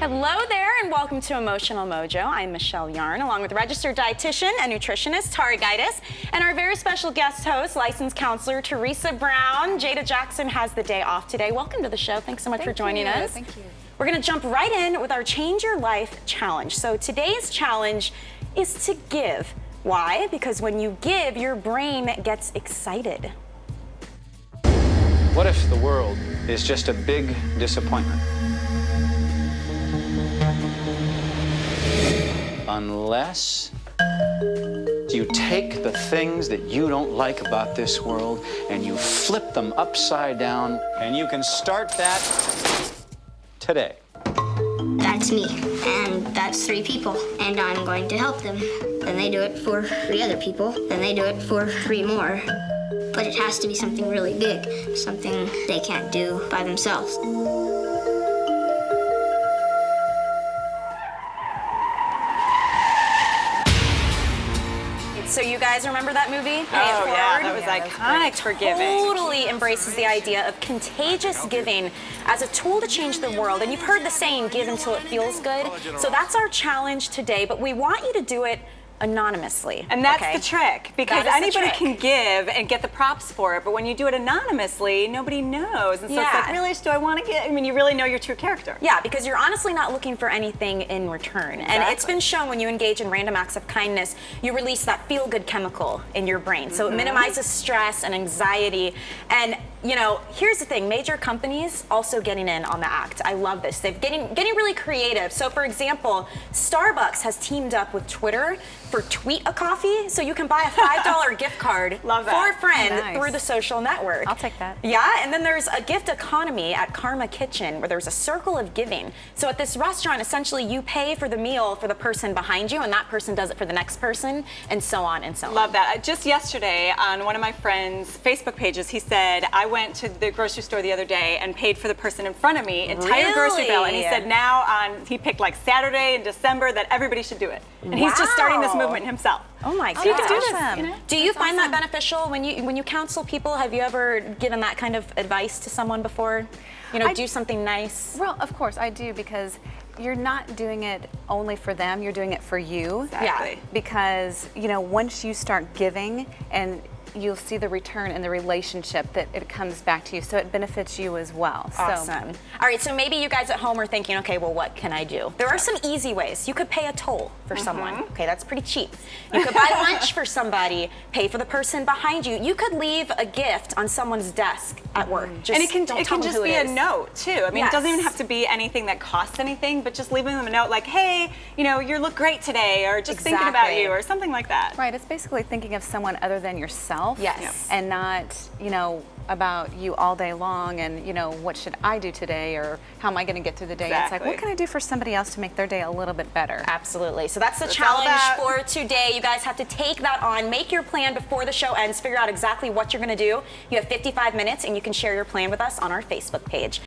Hello there and welcome to Emotional Mojo. I'm Michelle Yarn, along with registered dietitian and nutritionist Tari Gaitis, and our very special guest host, licensed counselor Teresa Brown. Jada Jackson has the day off today. Welcome to the show. Thanks so much for joining us. Thank you. We're going to jump right in with our Change Your Life challenge. So today's challenge is to give. Why? Because when you give, your brain gets excited. What if the world is just a big disappointment? Unless you take the things that you don't like about this world and you flip them upside down, and you can start that today. That's me, and that's 3 people, and I'm going to help them. Then they do it for 3 other people, then they do it for 3 more. But it has to be something really big, something they can't do by themselves. So you guys remember that movie? Oh, yeah, that was iconic for giving. Totally embraces the idea of contagious giving as a tool to change the world. And you've heard the saying, give until it feels good. So that's our challenge today, but we want you to do it anonymously. And that's the trick, because anybody can give and get the props for it, but when you do it anonymously, nobody knows. And so it's like, really, do I want to give? I mean, you really know your true character. Yeah, because you're honestly not looking for anything in return. And it's been shown when you engage in random acts of kindness, you release that feel-good chemical in your brain. So it minimizes stress and anxiety. And you know, here's the thing, major companies also getting in on the act. I love this. They're getting really creative. So for example, Starbucks has teamed up with Twitter for Tweet a Coffee, so you can buy a $5 gift card for a friend through the social network. I'll take that. Yeah, and then there's a gift economy at Karma Kitchen where there's a circle of giving. So at this restaurant, essentially you pay for the meal for the person behind you, and that person does it for the next person, and so on and so on. Love that. Just yesterday on one of my friend's Facebook pages, he said, I went to the grocery store the other day and paid for the person in front of me, entire grocery bill, and he said he picked like Saturday in December that everybody should do it. And he's just starting this movement himself. Oh my gosh. So you can do this. You know? Do you find that beneficial when you counsel people? Have you ever given that kind of advice to someone before? You know, do something nice? Well, of course I do, because you're not doing it only for them, you're doing it for you. Exactly. Yeah. Because, you know, once you start giving, and you'll see the return in the relationship that it comes back to you, so it benefits you as well. Awesome. All right, so maybe you guys at home are thinking, okay, well, what can I do? There are some easy ways. You could pay a toll for someone. Okay, that's pretty cheap. You could buy lunch for somebody, pay for the person behind you. You could leave a gift on someone's desk at work. And it can just be a note too. I mean, it doesn't even have to be anything that costs anything, but just leaving them a note like, hey, you know, you look great today, or just thinking about you, or something like that. Right, it's basically thinking of someone other than yourself. Yes. And not, you know, about you all day long and, you know, what should I do today, or how am I going to get through the day? It's like, what can I do for somebody else to make their day a little bit better? Absolutely. So that's the challenge for today. You guys have to take that on, make your plan before the show ends, figure out exactly what you're going to do. You have 55 minutes and you can share your plan with us on our Facebook page.